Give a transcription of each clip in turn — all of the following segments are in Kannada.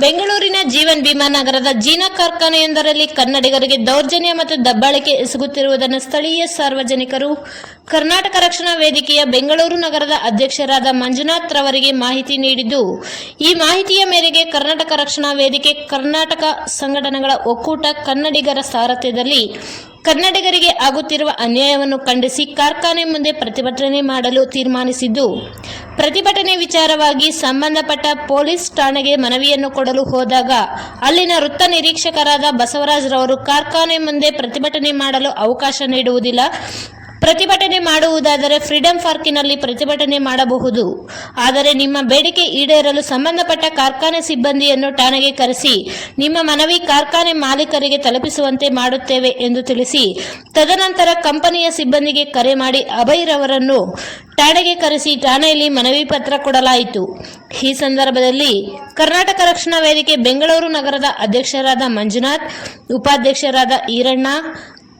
ಬೆಂಗಳೂರಿನ ಜೀವನ್ ಭೀಮಾ ನಗರದ ಜೀನಾ ಕಾರ್ಖಾನೆಯೊಂದರಲ್ಲಿ ಕನ್ನಡಿಗರಿಗೆ ದೌರ್ಜನ್ಯ ಮತ್ತು ದಬ್ಬಾಳಿಕೆ ಎಸಗುತ್ತಿರುವುದನ್ನು ಸ್ಥಳೀಯ ಸಾರ್ವಜನಿಕರು ಕರ್ನಾಟಕ ರಕ್ಷಣಾ ವೇದಿಕೆಯ ಬೆಂಗಳೂರು ನಗರದ ಅಧ್ಯಕ್ಷರಾದ ಮಂಜುನಾಥ್ ರವರಿಗೆ ಮಾಹಿತಿ ನೀಡಿದ್ದು, ಈ ಮಾಹಿತಿಯ ಮೇರೆಗೆ ಕರ್ನಾಟಕ ರಕ್ಷಣಾ ವೇದಿಕೆ ಕರ್ನಾಟಕ ಸಂಘಟನೆಗಳ ಒಕ್ಕೂಟ ಕನ್ನಡಿಗರ ಸಾರಥ್ಯದಲ್ಲಿ ಕನ್ನಡಿಗರಿಗೆ ಆಗುತ್ತಿರುವ ಅನ್ಯಾಯವನ್ನು ಖಂಡಿಸಿ ಕಾರ್ಖಾನೆ ಮುಂದೆ ಪ್ರತಿಭಟನೆ ಮಾಡಲು ತೀರ್ಮಾನಿಸಿದ್ದು, ಪ್ರತಿಭಟನೆ ವಿಚಾರವಾಗಿ ಸಂಬಂಧಪಟ್ಟ ಪೊಲೀಸ್ ಠಾಣೆಗೆ ಮನವಿಯನ್ನು ಕೊಡಲು ಹೋದಾಗ ಅಲ್ಲಿನ ವೃತ್ತ ನಿರೀಕ್ಷಕರಾದ ಬಸವರಾಜ್ ರವರು ಕಾರ್ಖಾನೆ ಮುಂದೆ ಪ್ರತಿಭಟನೆ ಮಾಡಲು ಅವಕಾಶ ನೀಡುವುದಿಲ್ಲ, ಪ್ರತಿಭಟನೆ ಮಾಡುವುದಾದರೆ ಫ್ರೀಡಂ ಪಾರ್ಕಿನಲ್ಲಿ ಪ್ರತಿಭಟನೆ ಮಾಡಬಹುದು, ಆದರೆ ನಿಮ್ಮ ಬೇಡಿಕೆ ಈಡೇರಲು ಸಂಬಂಧಪಟ್ಟ ಕಾರ್ಖಾನೆ ಸಿಬ್ಬಂದಿಯನ್ನು ಠಾಣೆಗೆ ಕರೆಸಿ ನಿಮ್ಮ ಮನವಿ ಕಾರ್ಖಾನೆ ಮಾಲೀಕರಿಗೆ ತಲುಪಿಸುವಂತೆ ಮಾಡುತ್ತೇವೆ ಎಂದು ತಿಳಿಸಿ, ತದನಂತರ ಕಂಪನಿಯ ಸಿಬ್ಬಂದಿಗೆ ಕರೆ ಮಾಡಿ ಅಭಯ್ ರವರನ್ನು ಠಾಣೆಗೆ ಕರೆಸಿ ಠಾಣೆಯಲ್ಲಿ ಮನವಿ ಪತ್ರ ಕೊಡಲಾಯಿತು. ಈ ಸಂದರ್ಭದಲ್ಲಿ ಕರ್ನಾಟಕ ರಕ್ಷಣಾ ವೇದಿಕೆ ಬೆಂಗಳೂರು ನಗರದ ಅಧ್ಯಕ್ಷರಾದ ಮಂಜುನಾಥ್, ಉಪಾಧ್ಯಕ್ಷರಾದ ಈರಣ್ಣ,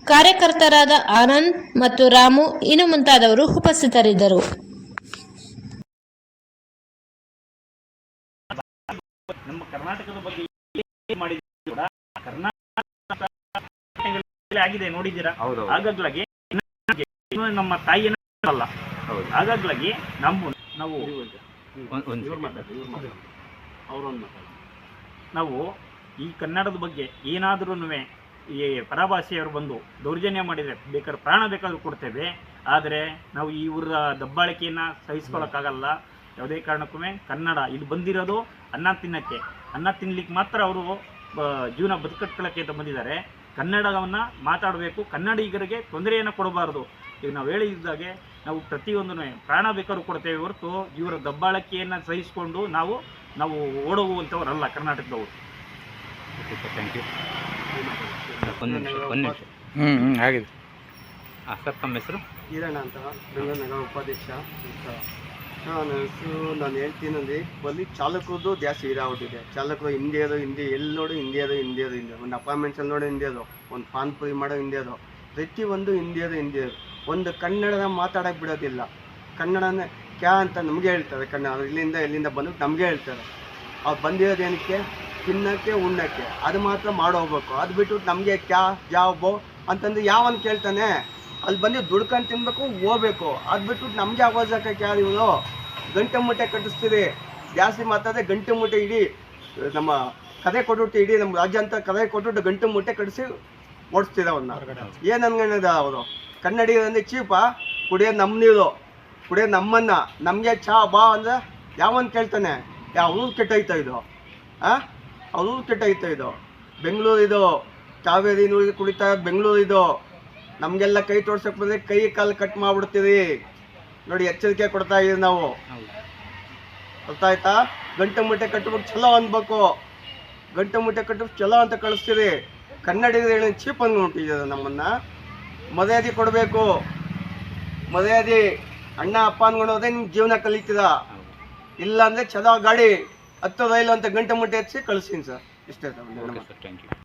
ಕಾರ್ಯಕರ್ತರಾದ ಆನಂದ್ ಮತ್ತು ರಾಮು ಇನ್ನು ಮುಂತಾದವರು ಉಪಸ್ಥಿತರಿದ್ದರು. ನಮ್ಮ ಕರ್ನಾಟಕದ ಬಗ್ಗೆ ಆಗಿದೆ ನೋಡಿದ್ದೀರಾ. ಹಾಗಾಗಿ ನಮ್ಮ ತಾಯಿಯನ್ನ ಅಲ್ಲ, ಹಾಗಾಗಿ ನಾವು ಈ ಕನ್ನಡದ ಬಗ್ಗೆ ಏನಾದ್ರೂ ಈ ಪರಭಾಷೆಯವರು ಬಂದು ದೌರ್ಜನ್ಯ ಮಾಡಿದರೆ ಬೇಕಾದ್ರೆ ಪ್ರಾಣ ಬೇಕಾದ್ರೂ ಕೊಡ್ತೇವೆ, ಆದರೆ ನಾವು ಇವರ ದಬ್ಬಾಳಿಕೆಯನ್ನು ಸಹಿಸ್ಕೊಳ್ಳೋಕ್ಕಾಗಲ್ಲ. ಯಾವುದೇ ಕಾರಣಕ್ಕೂ ಕನ್ನಡ ಇಲ್ಲಿ ಬಂದಿರೋದು ಅನ್ನ ತಿನ್ನಲಿಕ್ಕೆ ಮಾತ್ರ ಅವರು ಜೀವನ ಬದುಕಟ್ಕೊಳ್ಳೋಕ್ಕೆ ಅಂತ ಬಂದಿದ್ದಾರೆ. ಕನ್ನಡವನ್ನು ಮಾತಾಡಬೇಕು, ಕನ್ನಡಿಗರಿಗೆ ತೊಂದರೆಯನ್ನು ಕೊಡಬಾರ್ದು. ಈಗ ನಾವು ಹೇಳಿದ್ದಾಗೆ ನಾವು ಪ್ರತಿಯೊಂದೂ ಪ್ರಾಣ ಬೇಕಾದ್ರೂ ಕೊಡ್ತೇವೆ ಹೊರತು ಇವರ ದಬ್ಬಾಳಿಕೆಯನ್ನು ಸಹಿಸಿಕೊಂಡು ನಾವು ಓಡೋಗುವಂಥವರಲ್ಲ ಕರ್ನಾಟಕದವರು. Thank you. ಒಂದು ನಿಮಿಷ ಆಗಿದೆ. ಸರ್, ತಮ್ಮ ಹೆಸರು? ಈರಣ್ಣ ಅಂತ, ಬೆಂಗಳೂರು ನಗರ ಉಪಾಧ್ಯಕ್ಷ. ನನ್ನ ಹೆಸರು ನಾನು ಹೇಳ್ತೀನಲ್ಲಿ ಬಲ್ಲಿ ಚಾಲಕರದ್ದು ಜಾಸ್ತಿ ಇದಾಗ್ಬಿಟ್ಟಿದೆ. ಚಾಲಕರು ಹಿಂದಿ ಎಲ್ಲಿ ನೋಡು ಹಿಂದಿಯದು. ಒಂದು ಅಪಾರ್ಟ್ಮೆಂಟ್ಸಲ್ಲಿ ನೋಡೋ ಹಿಂದಿಯದು, ಒಂದು ಪಾನ್ಪುರಿ ಮಾಡೋ ಹಿಂದಿಯದು, ಪ್ರತಿಯೊಂದು ಹಿಂದಿಯದು. ಒಂದು ಕನ್ನಡನ ಮಾತಾಡೋಕ್ಕೆ ಬಿಡೋದಿಲ್ಲ. ಕನ್ನಡನೇ ಕ್ಯಾ ಅಂತ ನಮಗೆ ಹೇಳ್ತಾರೆ. ಕನ್ನಡ ಎಲ್ಲಿಂದ ಬಂದು ನಮಗೆ ಹೇಳ್ತಾರೆ. ಅವ್ರು ಬಂದಿರೋದು ಏನಕ್ಕೆ? ತಿನ್ನೋಕ್ಕೆ ಉಣ್ಣೋಕ್ಕೆ, ಅದು ಮಾತ್ರ ಮಾಡೋಗ್ಬೇಕು. ಅದು ಬಿಟ್ಬಿಟ್ಟು ನಮಗೆ ಕ್ಯಾ ಜಾಬು ಅಂತಂದು ಯಾವನು ಕೇಳ್ತಾನೆ? ಅಲ್ಲಿ ಬಂದು ದುಡ್ಕೊಂಡು ತಿನ್ಬೇಕು, ಹೋಗ್ಬೇಕು. ಅದು ಬಿಟ್ಬಿಟ್ಟು ನಮಗೆ ಆಗೋದಕ್ಕೆ ಯಾರು ಇವರು ಗಂಟೆ ಮೂಟೆ ಕಟ್ಟಿಸ್ತೀರಿ. ಜಾಸ್ತಿ ಮಾತಾಡಿದ್ರೆ ಗಂಟೆ ಮೂಟೆ ಇಡೀ ನಮ್ಮ ಕದೆ ಕೊಟ್ಬಿಟ್ಟು ಇಡೀ ನಮ್ಮ ರಾಜ್ಯ ಅಂತ ಕದೆ ಕೊಟ್ಬಿಟ್ಟು ಗಂಟೆ ಮೂಟೆ ಕಟ್ಟಿಸಿ ಓಡಿಸ್ತೀರ ಅವನ್ನ. ಏನು ಅನ್ಕೊಂಡಿದ ಅವರು? ಕನ್ನಡಿಗರಂದ್ರೆ ಚೀಪಾ? ಕುಡಿಯೋದು ನಮ್ಮ ನೀರು, ಕುಡಿಯೋದು ನಮ್ಮನ್ನ, ನಮಗೆ ಚಾ ಬಾ ಅಂದರೆ ಯಾವನು ಕೇಳ್ತಾನೆ? ಯಾವ ಕೆಟ್ಟೋಯ್ತಾ ಇದು? ಅದು ಕೆಟ್ಟೋಯ್ತಾ ಇದು? ಬೆಂಗಳೂರು ಇದು, ಕಾವೇರಿ ನೀರು ಕುಡಿತಾ ಬೆಂಗಳೂರು ಇದು. ನಮಗೆಲ್ಲ ಕೈ ತೋರ್ಸಕ್ಕೆ ಬಂದರೆ ಕೈ ಕಾಲು ಕಟ್ ಮಾಡಿಬಿಡ್ತೀವಿ ನೋಡಿ. ಎಚ್ಚರಿಕೆ ಕೊಡ್ತಾ ಇದೀವಿ ನಾವು, ಗೊತ್ತಾಯ್ತಾ? ಗಂಟೆ ಮೂಟೆ ಕಟ್ಬಿಟ್ಟು ಚಲೋ ಅನ್ಬೇಕು. ಗಂಟೆ ಮೂಟೆ ಕಟ್ಬಿಟ್ಟು ಚಲೋ ಅಂತ ಕಳಿಸ್ತೀರಿ. ಕನ್ನಡಿಗರು ಹೇಳಿ ಚೀಪ್ ಅಂದ್ಬಿಟ್ಟಿದ್ದಾರೆ ನಮ್ಮನ್ನ. ಮರ್ಯಾದೆ ಕೊಡಬೇಕು. ಮರ್ಯಾದೆ ಅಣ್ಣ ಅಪ್ಪ ಅನ್ಕೊಂಡೋದ್ರೆ ನಿಮ್ಮ ಜೀವನ ಕಲಿತೀರಾ. ಇಲ್ಲ ಅಂದರೆ ಚಲೋ ಗಾಡಿ 10 ರೈಲು ಅಂತ ಗಂಟೆ ಮೂಟೆ ಹಚ್ಚಿ ಕಳಿಸ್ತೀನಿ ಸರ್. ಇಷ್ಟೇ ಸರ್.